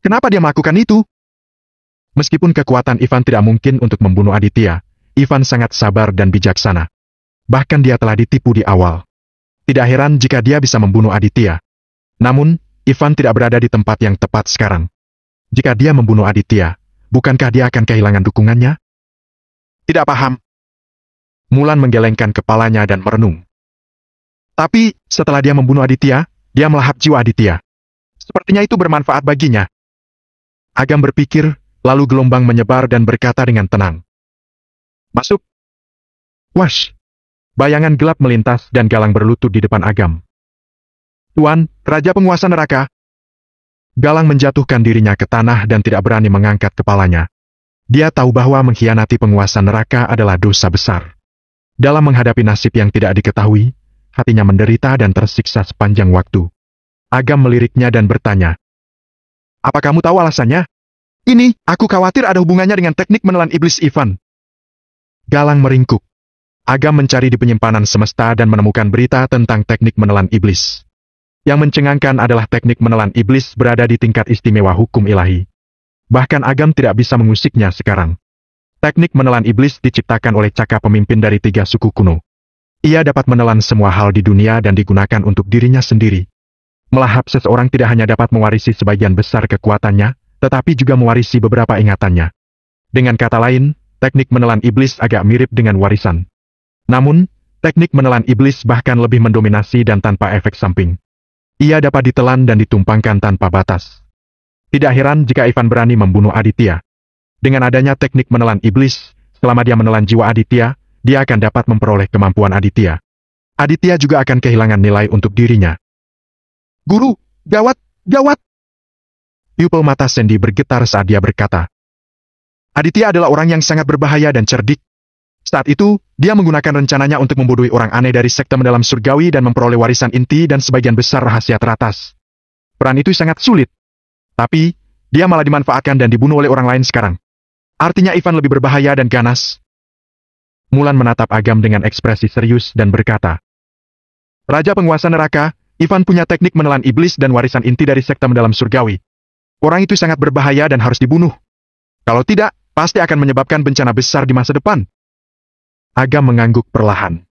"Kenapa dia melakukan itu?" Meskipun kekuatan Ivan tidak mungkin untuk membunuh Aditya, Ivan sangat sabar dan bijaksana. Bahkan dia telah ditipu di awal. Tidak heran jika dia bisa membunuh Aditya. Namun, Ivan tidak berada di tempat yang tepat sekarang. Jika dia membunuh Aditya, bukankah dia akan kehilangan dukungannya? "Tidak paham." Mulan menggelengkan kepalanya dan merenung. "Tapi, setelah dia membunuh Aditya, dia melahap jiwa Aditya. Sepertinya itu bermanfaat baginya." Agam berpikir, lalu gelombang menyebar dan berkata dengan tenang. "Masuk." Wash! Bayangan gelap melintas dan Galang berlutut di depan Agam. "Tuan, Raja Penguasa Neraka." Galang menjatuhkan dirinya ke tanah dan tidak berani mengangkat kepalanya. Dia tahu bahwa mengkhianati penguasa neraka adalah dosa besar. Dalam menghadapi nasib yang tidak diketahui, hatinya menderita dan tersiksa sepanjang waktu. Agam meliriknya dan bertanya, "Apa kamu tahu alasannya?" "Ini, aku khawatir ada hubungannya dengan teknik menelan iblis Ivan." Galang meringkuk. Agam mencari di penyimpanan semesta dan menemukan berita tentang teknik menelan iblis. Yang mencengangkan adalah teknik menelan iblis berada di tingkat istimewa hukum ilahi. Bahkan Agam tidak bisa mengusiknya sekarang. Teknik menelan iblis diciptakan oleh Caka pemimpin dari 3 suku kuno. Ia dapat menelan semua hal di dunia dan digunakan untuk dirinya sendiri. Melahap seseorang tidak hanya dapat mewarisi sebagian besar kekuatannya, tetapi juga mewarisi beberapa ingatannya. Dengan kata lain, teknik menelan iblis agak mirip dengan warisan. Namun, teknik menelan iblis bahkan lebih mendominasi dan tanpa efek samping. Ia dapat ditelan dan ditumpangkan tanpa batas. Tidak heran jika Ivan berani membunuh Aditya. Dengan adanya teknik menelan iblis, selama dia menelan jiwa Aditya, dia akan dapat memperoleh kemampuan Aditya. Aditya juga akan kehilangan nilai untuk dirinya. "Guru, gawat, gawat!" Pupil mata Sandy bergetar saat dia berkata, "Aditya adalah orang yang sangat berbahaya dan cerdik. Saat itu, dia menggunakan rencananya untuk membodohi orang aneh dari sekte mendalam surgawi dan memperoleh warisan inti dan sebagian besar rahasia teratas. Peran itu sangat sulit. Tapi, dia malah dimanfaatkan dan dibunuh oleh orang lain sekarang. Artinya Ivan lebih berbahaya dan ganas." Mulan menatap Agam dengan ekspresi serius dan berkata, "Raja Penguasa Neraka, Ivan punya teknik menelan iblis dan warisan inti dari sekte mendalam surgawi. Orang itu sangat berbahaya dan harus dibunuh. Kalau tidak, pasti akan menyebabkan bencana besar di masa depan." Agam mengangguk perlahan.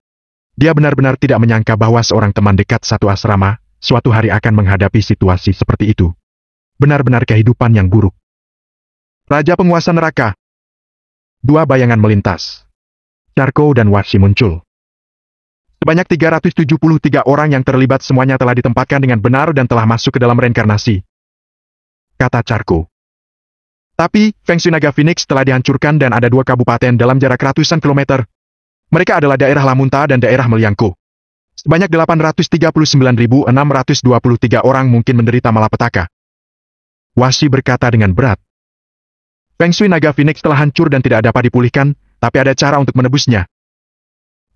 Dia benar-benar tidak menyangka bahwa seorang teman dekat satu asrama, suatu hari akan menghadapi situasi seperti itu. Benar-benar kehidupan yang buruk. "Raja Penguasa Neraka." 2 bayangan melintas. Charco dan Washi muncul. Sebanyak 373 orang yang terlibat semuanya telah ditempatkan dengan benar dan telah masuk ke dalam reinkarnasi, kata Charco. Tapi, Feng Shui Naga Phoenix telah dihancurkan dan ada 2 kabupaten dalam jarak ratusan kilometer. Mereka adalah daerah Lamunta dan daerah Meliangko. Sebanyak 839.623 orang mungkin menderita malapetaka. Washi berkata dengan berat. Feng Shui Naga Phoenix telah hancur dan tidak dapat dipulihkan, tapi ada cara untuk menebusnya.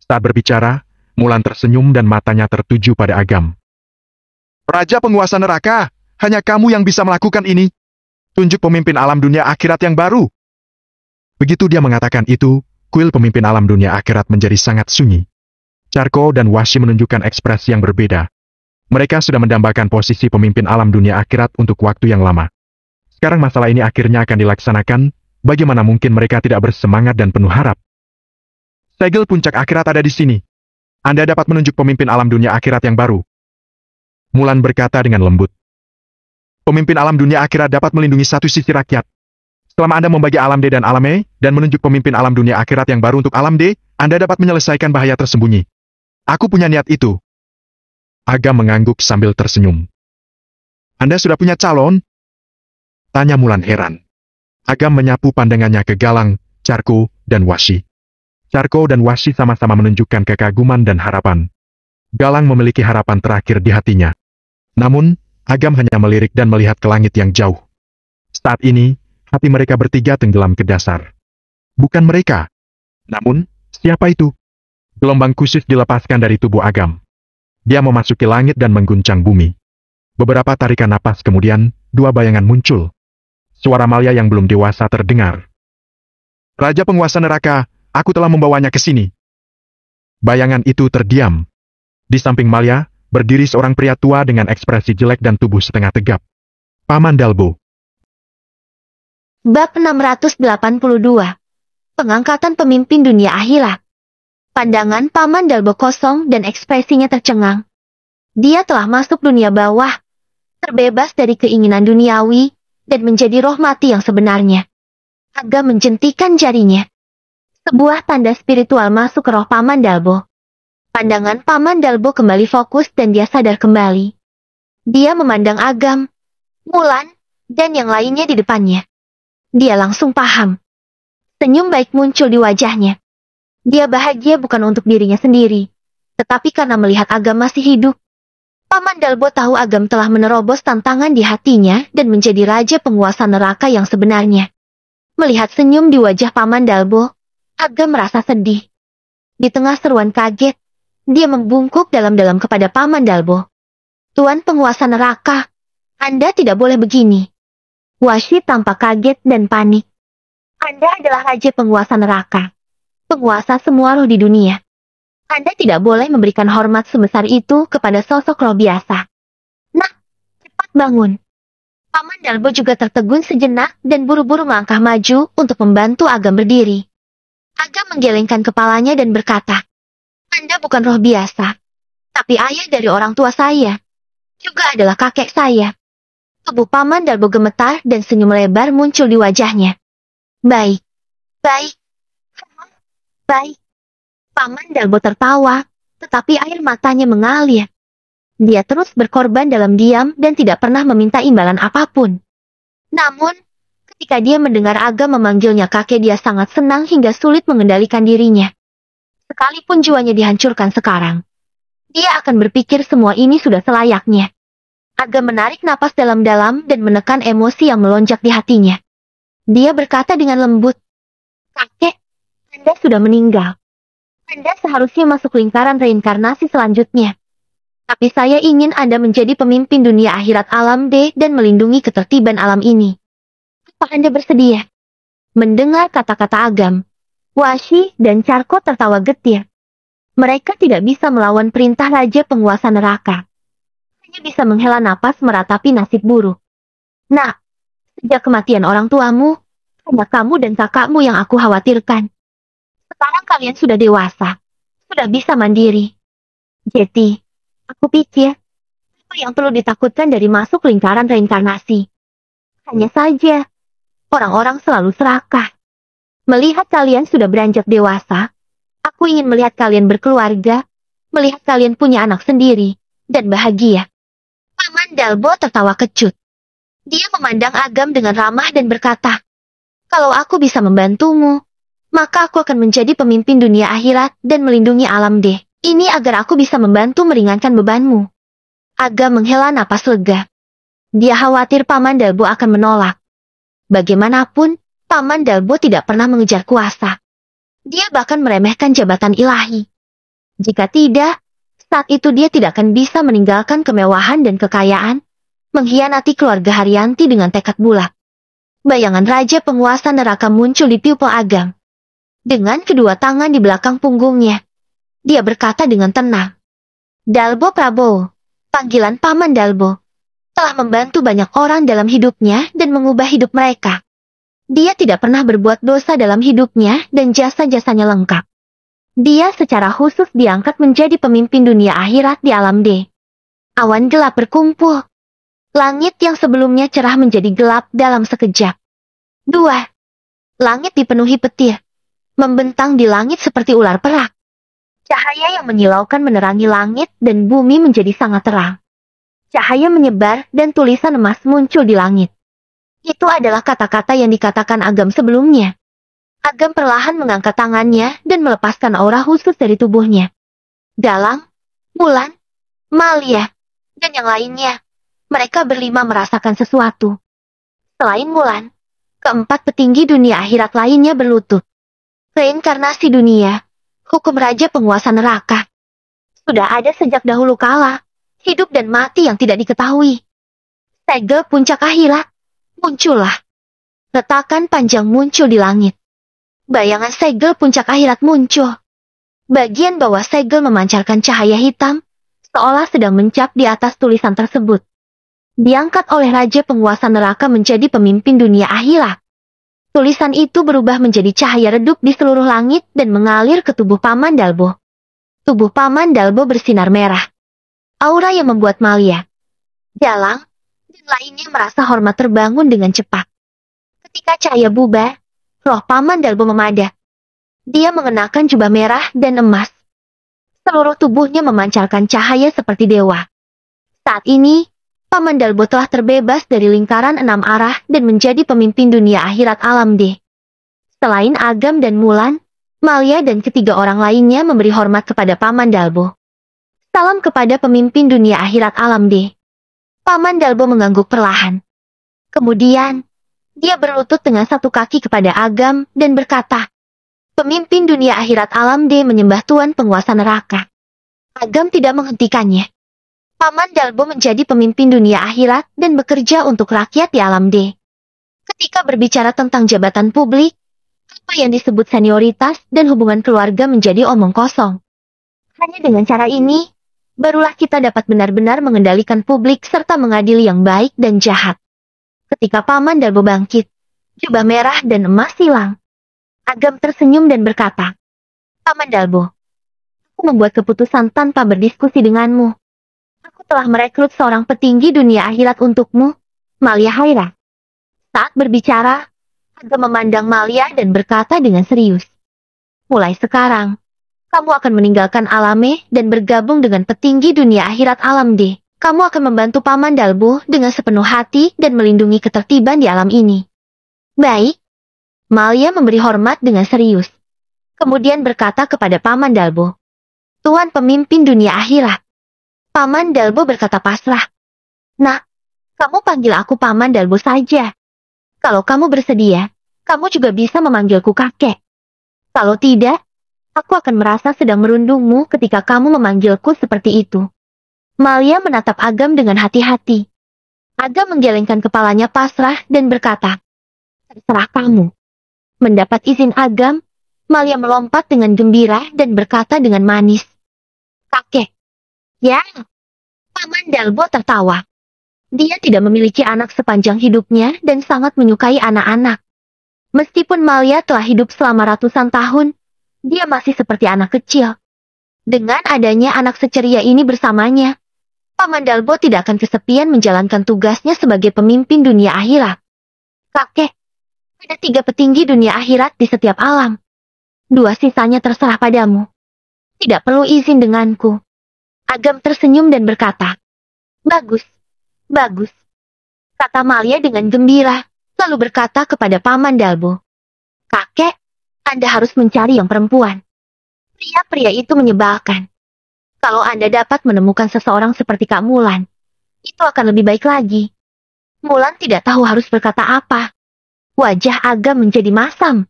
Saat berbicara, Mulan tersenyum dan matanya tertuju pada Agam. "Raja Penguasa Neraka, hanya kamu yang bisa melakukan ini. Tunjuk pemimpin alam dunia akhirat yang baru." Begitu dia mengatakan itu, kuil pemimpin alam dunia akhirat menjadi sangat sunyi. Charco dan Washi menunjukkan ekspresi yang berbeda. Mereka sudah mendambakan posisi pemimpin alam dunia akhirat untuk waktu yang lama. Sekarang masalah ini akhirnya akan dilaksanakan, bagaimana mungkin mereka tidak bersemangat dan penuh harap? "Segel puncak akhirat ada di sini. Anda dapat menunjuk pemimpin alam dunia akhirat yang baru." Mulan berkata dengan lembut. "Pemimpin alam dunia akhirat dapat melindungi satu sisi rakyat. Selama Anda membagi alam D dan alam E, dan menunjuk pemimpin alam dunia akhirat yang baru untuk alam D, Anda dapat menyelesaikan bahaya tersembunyi. Aku punya niat itu." Agam mengangguk sambil tersenyum. "Anda sudah punya calon?" tanya Mulan heran. Agam menyapu pandangannya ke Galang, Charco, dan Washi. Charco dan Washi sama-sama menunjukkan kekaguman dan harapan. Galang memiliki harapan terakhir di hatinya. Namun, Agam hanya melirik dan melihat ke langit yang jauh. Saat ini, hati mereka bertiga tenggelam ke dasar. Bukan mereka. Namun, siapa itu? Gelombang khusus dilepaskan dari tubuh Agam. Dia memasuki langit dan mengguncang bumi. Beberapa tarikan napas kemudian, dua bayangan muncul. Suara Malia yang belum dewasa terdengar. Raja penguasa neraka, aku telah membawanya ke sini. Bayangan itu terdiam. Di samping Malia, berdiri seorang pria tua dengan ekspresi jelek dan tubuh setengah tegap. Paman Dalbo. Bab 682. Pengangkatan pemimpin dunia akhirat. Pandangan Paman Dalbo kosong dan ekspresinya tercengang. Dia telah masuk dunia bawah, terbebas dari keinginan duniawi, dan menjadi roh mati yang sebenarnya. Agam menjentikan jarinya. Sebuah tanda spiritual masuk ke roh Paman Dalbo. Pandangan Paman Dalbo kembali fokus dan dia sadar kembali. Dia memandang Agam, Mulan, dan yang lainnya di depannya. Dia langsung paham. Senyum baik muncul di wajahnya. Dia bahagia bukan untuk dirinya sendiri, tetapi karena melihat Agam masih hidup. Paman Dalbo tahu Agam telah menerobos tantangan di hatinya dan menjadi raja penguasa neraka yang sebenarnya. Melihat senyum di wajah Paman Dalbo, Agam merasa sedih. Di tengah seruan kaget, dia membungkuk dalam-dalam kepada Paman Dalbo. Tuan penguasa neraka, Anda tidak boleh begini. Washi tampak kaget dan panik. Anda adalah raja penguasa neraka. Penguasa semua roh di dunia. Anda tidak boleh memberikan hormat sebesar itu kepada sosok roh biasa. Nah, cepat bangun. Paman Dalbo juga tertegun sejenak dan buru-buru melangkah maju untuk membantu Agam berdiri. Agam menggelengkan kepalanya dan berkata, Anda bukan roh biasa, tapi ayah dari orang tua saya. Juga adalah kakek saya. Tubuh Paman Dalbo gemetar dan senyum lebar muncul di wajahnya. Baik. Baik. Baik. Paman Dalbo tertawa, tetapi air matanya mengalir. Dia terus berkorban dalam diam dan tidak pernah meminta imbalan apapun. Namun, ketika dia mendengar Agam memanggilnya kakek, dia sangat senang hingga sulit mengendalikan dirinya. Sekalipun jiwanya dihancurkan sekarang, dia akan berpikir semua ini sudah selayaknya. Agam menarik napas dalam-dalam dan menekan emosi yang melonjak di hatinya. Dia berkata dengan lembut, Kakek, Anda sudah meninggal. Anda seharusnya masuk lingkaran reinkarnasi selanjutnya. Tapi saya ingin Anda menjadi pemimpin dunia akhirat alam D dan melindungi ketertiban alam ini. Apa Anda bersedia? Mendengar kata-kata Agam, Washi dan Carko tertawa getir. Mereka tidak bisa melawan perintah raja penguasa neraka. Hanya bisa menghela napas meratapi nasib buruk. Nah, sejak kematian orang tuamu, hanya kamu dan kakakmu yang aku khawatirkan. Sekarang kalian sudah dewasa, sudah bisa mandiri. Jadi, aku pikir, apa yang perlu ditakutkan dari masuk lingkaran reinkarnasi? Hanya saja, orang-orang selalu serakah. Melihat kalian sudah beranjak dewasa, aku ingin melihat kalian berkeluarga, melihat kalian punya anak sendiri, dan bahagia. Paman Dalbo tertawa kecut. Dia memandang Agam dengan ramah dan berkata, kalau aku bisa membantumu, maka aku akan menjadi pemimpin dunia akhirat dan melindungi alam D. Ini agar aku bisa membantu meringankan bebanmu. Agam menghela napas lega. Dia khawatir Paman Dalbo akan menolak. Bagaimanapun, Paman Dalbo tidak pernah mengejar kuasa. Dia bahkan meremehkan jabatan ilahi. Jika tidak, saat itu dia tidak akan bisa meninggalkan kemewahan dan kekayaan, mengkhianati keluarga Haryanti dengan tekad bulat. Bayangan raja penguasa neraka muncul di pupil Agam. Dengan kedua tangan di belakang punggungnya, dia berkata dengan tenang, Dalbo Prabowo, panggilan Paman Dalbo, telah membantu banyak orang dalam hidupnya dan mengubah hidup mereka. Dia tidak pernah berbuat dosa dalam hidupnya dan jasa-jasanya lengkap. Dia secara khusus diangkat menjadi pemimpin dunia akhirat di alam D. Awan gelap berkumpul. Langit yang sebelumnya cerah menjadi gelap dalam sekejap. 2. Langit dipenuhi petir, membentang di langit seperti ular perak. Cahaya yang menyilaukan menerangi langit dan bumi menjadi sangat terang. Cahaya menyebar dan tulisan emas muncul di langit. Itu adalah kata-kata yang dikatakan Agam sebelumnya. Agam perlahan mengangkat tangannya dan melepaskan aura khusus dari tubuhnya. Galang, Mulan, Malia, dan yang lainnya. Mereka berlima merasakan sesuatu. Selain Mulan, keempat petinggi dunia akhirat lainnya berlutut. Reinkarnasi dunia, hukum raja penguasa neraka. Sudah ada sejak dahulu kala, hidup dan mati yang tidak diketahui. Segel puncak akhirat, muncullah. Retakan panjang muncul di langit. Bayangan segel puncak akhirat muncul. Bagian bawah segel memancarkan cahaya hitam, seolah sedang mencap di atas tulisan tersebut. Diangkat oleh raja penguasa neraka menjadi pemimpin dunia akhirat. Tulisan itu berubah menjadi cahaya redup di seluruh langit dan mengalir ke tubuh Paman Dalbo. Tubuh Paman Dalbo bersinar merah. Aura yang membuat Malia, Jalang, dan lainnya merasa hormat terbangun dengan cepat. Ketika cahaya bubar, roh Paman Dalbo memadak. Dia mengenakan jubah merah dan emas. Seluruh tubuhnya memancarkan cahaya seperti dewa. Saat ini, Paman Dalbo telah terbebas dari lingkaran 6 arah dan menjadi pemimpin dunia akhirat alam D. Selain Agam dan Mulan, Malia dan ketiga orang lainnya memberi hormat kepada Paman Dalbo. Salam kepada pemimpin dunia akhirat alam D. Paman Dalbo mengangguk perlahan. Kemudian, dia berlutut dengan satu kaki kepada Agam dan berkata, pemimpin dunia akhirat alam D menyembah Tuan penguasa neraka. Agam tidak menghentikannya. Paman Dalbo menjadi pemimpin dunia akhirat dan bekerja untuk rakyat di alam D. Ketika berbicara tentang jabatan publik, apa yang disebut senioritas dan hubungan keluarga menjadi omong kosong. Hanya dengan cara ini, barulah kita dapat benar-benar mengendalikan publik serta mengadili yang baik dan jahat. Ketika Paman Dalbo bangkit, jubah merah dan emas hilang. Agam tersenyum dan berkata, Paman Dalbo, aku membuat keputusan tanpa berdiskusi denganmu. Aku telah merekrut seorang petinggi dunia akhirat untukmu, Malia Haira. Saat berbicara, Agam memandang Malia dan berkata dengan serius. Mulai sekarang, kamu akan meninggalkan Alame dan bergabung dengan petinggi dunia akhirat alam D. Kamu akan membantu Paman Dalbo dengan sepenuh hati dan melindungi ketertiban di alam ini. Baik. Malia memberi hormat dengan serius. Kemudian berkata kepada Paman Dalbo. Tuan pemimpin dunia akhirat. Paman Dalbo berkata pasrah. Nah, kamu panggil aku Paman Dalbo saja. Kalau kamu bersedia, kamu juga bisa memanggilku kakek. Kalau tidak, aku akan merasa sedang merundungmu ketika kamu memanggilku seperti itu. Malia menatap Agam dengan hati-hati. Agam menggelengkan kepalanya pasrah dan berkata, terserah kamu. Mendapat izin Agam, Malia melompat dengan gembira dan berkata dengan manis. Kakek. Ya, Paman Dalbo tertawa. Dia tidak memiliki anak sepanjang hidupnya dan sangat menyukai anak-anak. Meskipun Malia telah hidup selama ratusan tahun, dia masih seperti anak kecil. Dengan adanya anak seceria ini bersamanya, Paman Dalbo tidak akan kesepian menjalankan tugasnya sebagai pemimpin dunia akhirat. Kakek, ada 3 petinggi dunia akhirat di setiap alam. 2 sisanya terserah padamu. Tidak perlu izin denganku. Agam tersenyum dan berkata, bagus, bagus. Kata Malia dengan gembira, lalu berkata kepada Paman Dalbo. Kakek, Anda harus mencari yang perempuan. Pria-pria itu menyebalkan. Kalau Anda dapat menemukan seseorang seperti Kak Mulan, itu akan lebih baik lagi. Mulan tidak tahu harus berkata apa. Wajah Agam menjadi masam.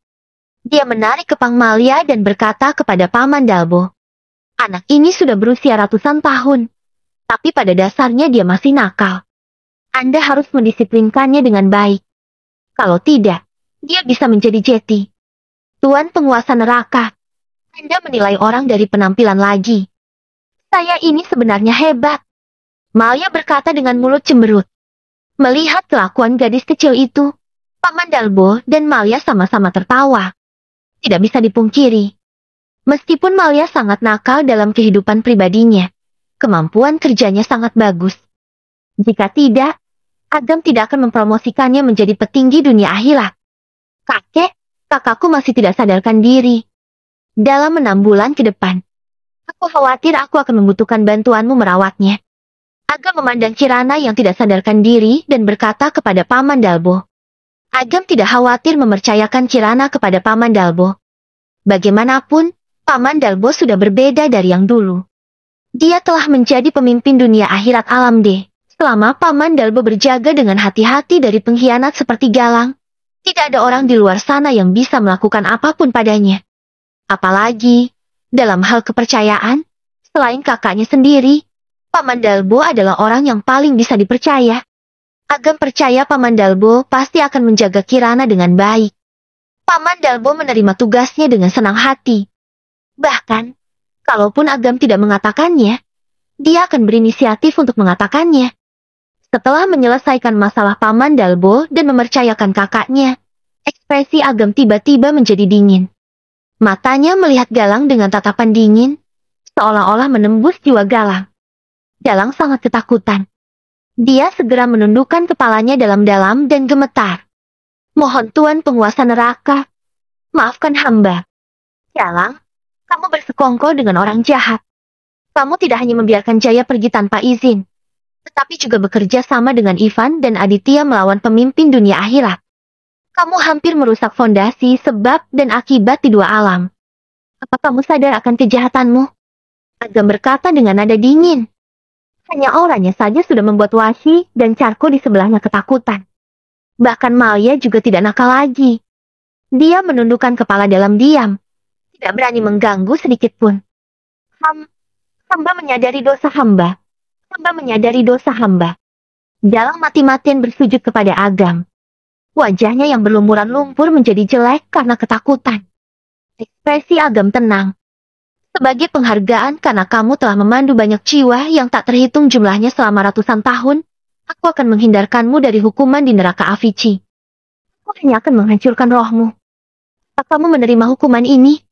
Dia menarik kepang Malia dan berkata kepada Paman Dalbo. Anak ini sudah berusia ratusan tahun, tapi pada dasarnya dia masih nakal. Anda harus mendisiplinkannya dengan baik. Kalau tidak, dia bisa menjadi jeti. Tuan penguasa neraka, Anda menilai orang dari penampilan lagi. Saya ini sebenarnya hebat. Malia berkata dengan mulut cemberut. Melihat kelakuan gadis kecil itu, Paman Dalbo dan Malia sama-sama tertawa. Tidak bisa dipungkiri. Meskipun Malia sangat nakal dalam kehidupan pribadinya, kemampuan kerjanya sangat bagus. Jika tidak, Agam tidak akan mempromosikannya menjadi petinggi dunia akhirat. Kakek, kakakku masih tidak sadarkan diri. Dalam 6 bulan ke depan, aku khawatir aku akan membutuhkan bantuanmu merawatnya. Agam memandang Kirana yang tidak sadarkan diri dan berkata kepada Paman Dalbo. Agam tidak khawatir mempercayakan Kirana kepada Paman Dalbo. Bagaimanapun, Paman Dalbo sudah berbeda dari yang dulu. Dia telah menjadi pemimpin dunia akhirat alam D. Selama Paman Dalbo berjaga dengan hati-hati dari pengkhianat seperti Galang, tidak ada orang di luar sana yang bisa melakukan apapun padanya. Apalagi, dalam hal kepercayaan, selain kakaknya sendiri, Paman Dalbo adalah orang yang paling bisa dipercaya. Agam percaya Paman Dalbo pasti akan menjaga Kirana dengan baik. Paman Dalbo menerima tugasnya dengan senang hati. Bahkan, kalaupun Agam tidak mengatakannya, dia akan berinisiatif untuk mengatakannya. Setelah menyelesaikan masalah Paman Dalbo dan mempercayakan kakaknya, ekspresi Agam tiba-tiba menjadi dingin. Matanya melihat Galang dengan tatapan dingin, seolah-olah menembus jiwa Galang. Galang sangat ketakutan. Dia segera menundukkan kepalanya dalam-dalam dan gemetar. Mohon Tuan penguasa neraka, maafkan hamba. Galang, kamu bersekongkol dengan orang jahat. Kamu tidak hanya membiarkan Jaya pergi tanpa izin, tetapi juga bekerja sama dengan Ivan dan Aditya melawan pemimpin dunia akhirat. Kamu hampir merusak fondasi sebab dan akibat di dua alam. Apa kamu sadar akan kejahatanmu? Agam berkata dengan nada dingin. Hanya orangnya saja sudah membuat Washi dan Carko di sebelahnya ketakutan. Bahkan Malia juga tidak nakal lagi. Dia menundukkan kepala dalam diam. Tidak berani mengganggu sedikit pun. Hamba menyadari dosa hamba. Hamba menyadari dosa hamba. Galang mati-matian bersujud kepada Agam. Wajahnya yang berlumuran lumpur menjadi jelek karena ketakutan. Ekspresi Agam tenang. Sebagai penghargaan karena kamu telah memandu banyak jiwa yang tak terhitung jumlahnya selama ratusan tahun, aku akan menghindarkanmu dari hukuman di neraka Avici. Aku hanya akan menghancurkan rohmu. Apa kamu menerima hukuman ini?